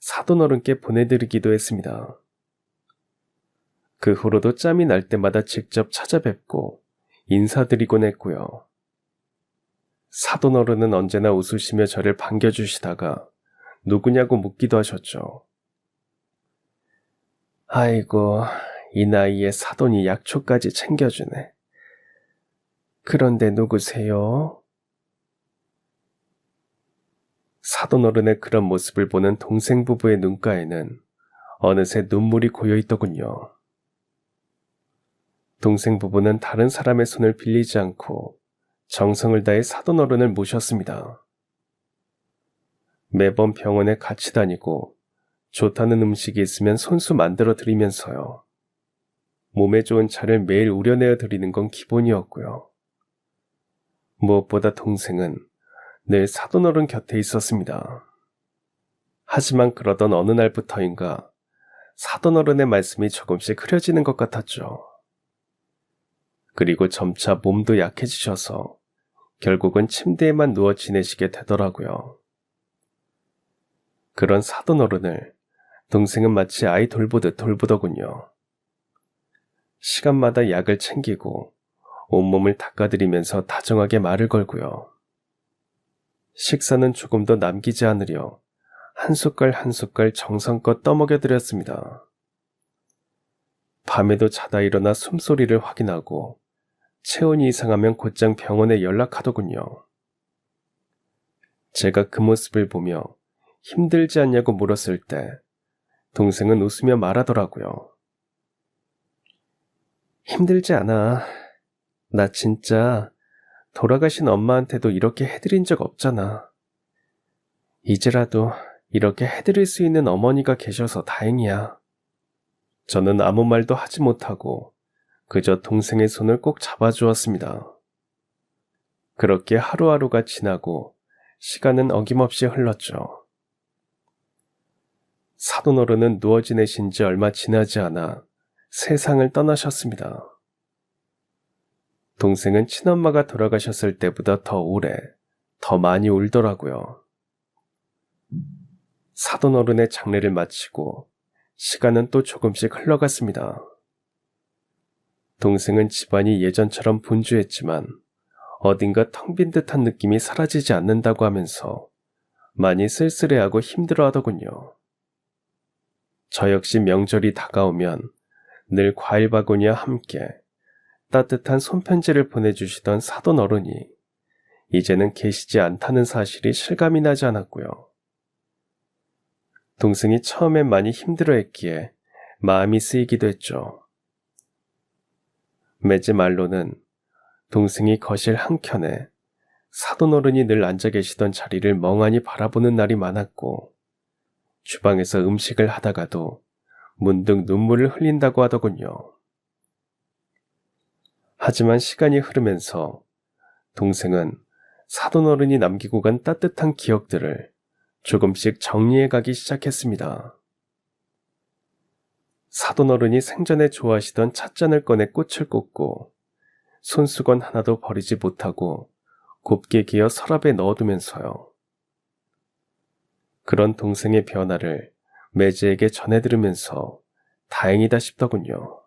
사돈어른께 보내드리기도 했습니다. 그 후로도 짬이 날 때마다 직접 찾아뵙고 인사드리곤 했고요. 사돈어른은 언제나 웃으시며 저를 반겨주시다가 누구냐고 묻기도 하셨죠. 아이고, 이 나이에 사돈이 약초까지 챙겨주네. 그런데 누구세요? 사돈어른의 그런 모습을 보는 동생 부부의 눈가에는 어느새 눈물이 고여있더군요. 동생 부부는 다른 사람의 손을 빌리지 않고 정성을 다해 사돈어른을 모셨습니다. 매번 병원에 같이 다니고 좋다는 음식이 있으면 손수 만들어 드리면서요. 몸에 좋은 차를 매일 우려내어 드리는 건 기본이었고요. 무엇보다 동생은 늘 사돈어른 곁에 있었습니다. 하지만 그러던 어느 날부터인가 사돈어른의 말씀이 조금씩 흐려지는 것 같았죠. 그리고 점차 몸도 약해지셔서 결국은 침대에만 누워 지내시게 되더라고요. 그런 사돈어른을 동생은 마치 아이 돌보듯 돌보더군요. 시간마다 약을 챙기고 온몸을 닦아드리면서 다정하게 말을 걸고요. 식사는 조금 더 남기지 않으려 한 숟갈 한 숟갈 정성껏 떠먹여드렸습니다. 밤에도 자다 일어나 숨소리를 확인하고 체온이 이상하면 곧장 병원에 연락하더군요. 제가 그 모습을 보며 힘들지 않냐고 물었을 때 동생은 웃으며 말하더라고요. 힘들지 않아. 나 진짜 돌아가신 엄마한테도 이렇게 해드린 적 없잖아. 이제라도 이렇게 해드릴 수 있는 어머니가 계셔서 다행이야. 저는 아무 말도 하지 못하고 그저 동생의 손을 꼭 잡아주었습니다. 그렇게 하루하루가 지나고 시간은 어김없이 흘렀죠. 사돈어른은 누워 지내신 지 얼마 지나지 않아 세상을 떠나셨습니다. 동생은 친엄마가 돌아가셨을 때보다 더 오래, 더 많이 울더라고요. 사돈어른의 장례를 마치고 시간은 또 조금씩 흘러갔습니다. 동생은 집안이 예전처럼 분주했지만 어딘가 텅 빈 듯한 느낌이 사라지지 않는다고 하면서 많이 쓸쓸해하고 힘들어하더군요. 저 역시 명절이 다가오면 늘 과일 바구니와 함께 따뜻한 손편지를 보내주시던 사돈어른이 이제는 계시지 않다는 사실이 실감이 나지 않았고요. 동생이 처음엔 많이 힘들어했기에 마음이 쓰이기도 했죠. 매제 말로는 동생이 거실 한켠에 사돈어른이 늘 앉아 계시던 자리를 멍하니 바라보는 날이 많았고 주방에서 음식을 하다가도 문득 눈물을 흘린다고 하더군요. 하지만 시간이 흐르면서 동생은 사돈어른이 남기고 간 따뜻한 기억들을 조금씩 정리해가기 시작했습니다. 사돈어른이 생전에 좋아하시던 찻잔을 꺼내 꽃을 꽂고 손수건 하나도 버리지 못하고 곱게 기어 서랍에 넣어두면서요. 그런 동생의 변화를 매제에게 전해들으면서 다행이다 싶더군요.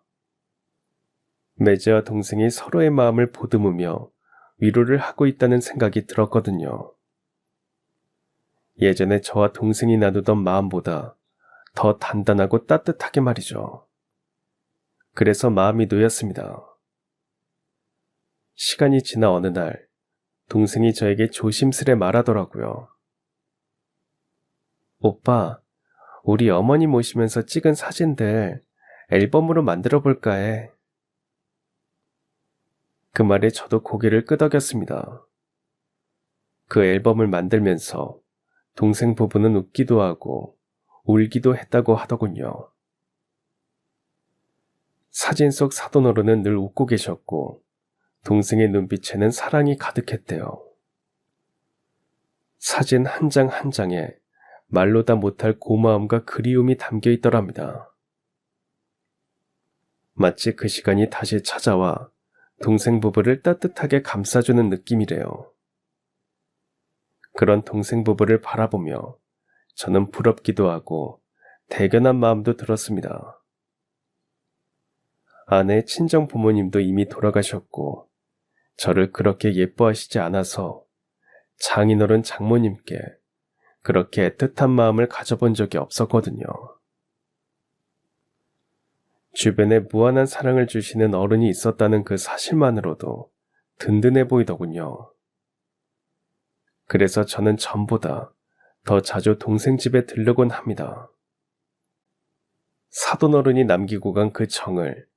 매제와 동생이 서로의 마음을 보듬으며 위로를 하고 있다는 생각이 들었거든요. 예전에 저와 동생이 나누던 마음보다 더 단단하고 따뜻하게 말이죠. 그래서 마음이 놓였습니다. 시간이 지나 어느 날 동생이 저에게 조심스레 말하더라고요. 오빠, 우리 어머니 모시면서 찍은 사진들 앨범으로 만들어 볼까 해. 그 말에 저도 고개를 끄덕였습니다. 그 앨범을 만들면서 동생 부부는 웃기도 하고 울기도 했다고 하더군요. 사진 속 사돈어른은 늘 웃고 계셨고 동생의 눈빛에는 사랑이 가득했대요. 사진 한 장 한 장에 말로 다 못할 고마움과 그리움이 담겨 있더랍니다. 마치 그 시간이 다시 찾아와 동생 부부를 따뜻하게 감싸주는 느낌이래요. 그런 동생 부부를 바라보며 저는 부럽기도 하고 대견한 마음도 들었습니다. 아내의 친정 부모님도 이미 돌아가셨고 저를 그렇게 예뻐하시지 않아서 장인어른 장모님께 그렇게 애틋한 마음을 가져본 적이 없었거든요. 주변에 무한한 사랑을 주시는 어른이 있었다는 그 사실만으로도 든든해 보이더군요. 그래서 저는 전보다 더 자주 동생 집에 들르곤 합니다. 사돈어른이 남기고 간 그 정을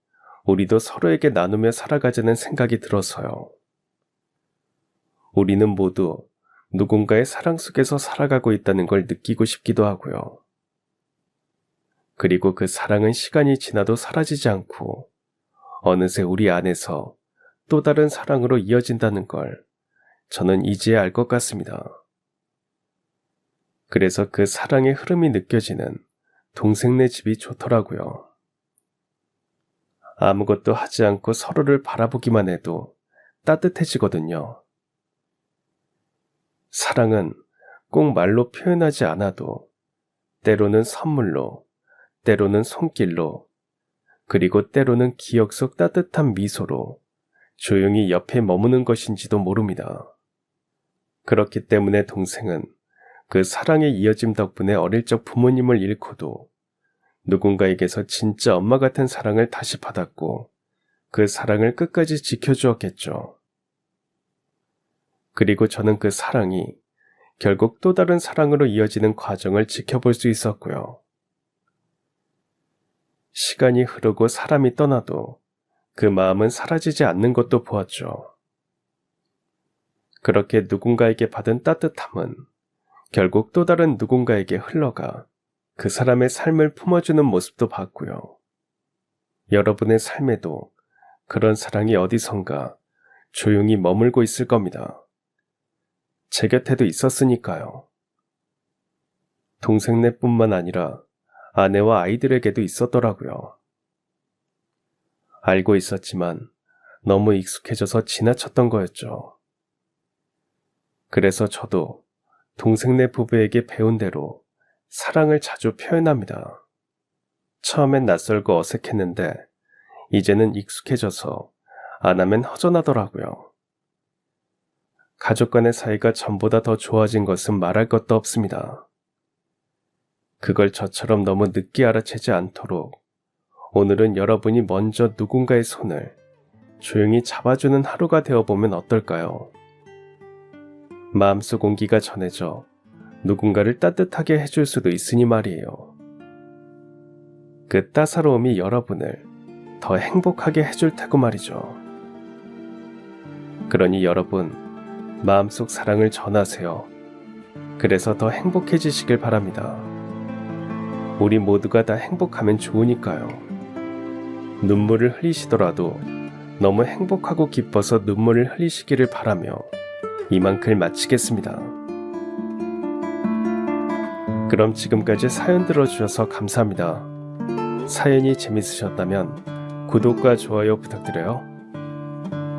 우리도 서로에게 나누며 살아가자는 생각이 들어서요. 우리는 모두 누군가의 사랑 속에서 살아가고 있다는 걸 느끼고 싶기도 하고요. 그리고 그 사랑은 시간이 지나도 사라지지 않고 어느새 우리 안에서 또 다른 사랑으로 이어진다는 걸 저는 이제야 알 것 같습니다. 그래서 그 사랑의 흐름이 느껴지는 동생네 집이 좋더라고요. 아무것도 하지 않고 서로를 바라보기만 해도 따뜻해지거든요. 사랑은 꼭 말로 표현하지 않아도 때로는 선물로, 때로는 손길로, 그리고 때로는 기억 속 따뜻한 미소로 조용히 옆에 머무는 것인지도 모릅니다. 그렇기 때문에 동생은 그 사랑의 이어짐 덕분에 어릴 적 부모님을 잃고도 누군가에게서 진짜 엄마 같은 사랑을 다시 받았고 그 사랑을 끝까지 지켜주었겠죠. 그리고 저는 그 사랑이 결국 또 다른 사랑으로 이어지는 과정을 지켜볼 수 있었고요. 시간이 흐르고 사람이 떠나도 그 마음은 사라지지 않는 것도 보았죠. 그렇게 누군가에게 받은 따뜻함은 결국 또 다른 누군가에게 흘러가 그 사람의 삶을 품어주는 모습도 봤고요. 여러분의 삶에도 그런 사랑이 어디선가 조용히 머물고 있을 겁니다. 제 곁에도 있었으니까요. 동생네뿐만 아니라 아내와 아이들에게도 있었더라고요. 알고 있었지만 너무 익숙해져서 지나쳤던 거였죠. 그래서 저도 동생네 부부에게 배운 대로 사랑을 자주 표현합니다. 처음엔 낯설고 어색했는데 이제는 익숙해져서 안 하면 허전하더라고요. 가족 간의 사이가 전보다 더 좋아진 것은 말할 것도 없습니다. 그걸 저처럼 너무 늦게 알아채지 않도록 오늘은 여러분이 먼저 누군가의 손을 조용히 잡아주는 하루가 되어보면 어떨까요? 마음속 온기가 전해져 누군가를 따뜻하게 해줄 수도 있으니 말이에요. 그 따사로움이 여러분을 더 행복하게 해줄 테고 말이죠. 그러니 여러분, 마음속 사랑을 전하세요. 그래서 더 행복해지시길 바랍니다. 우리 모두가 다 행복하면 좋으니까요. 눈물을 흘리시더라도 너무 행복하고 기뻐서 눈물을 흘리시기를 바라며 이만 글 마치겠습니다. 그럼 지금까지 사연 들어주셔서 감사합니다. 사연이 재밌으셨다면 구독과 좋아요 부탁드려요.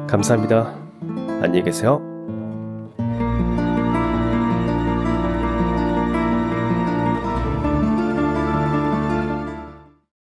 감사합니다. 안녕히 계세요.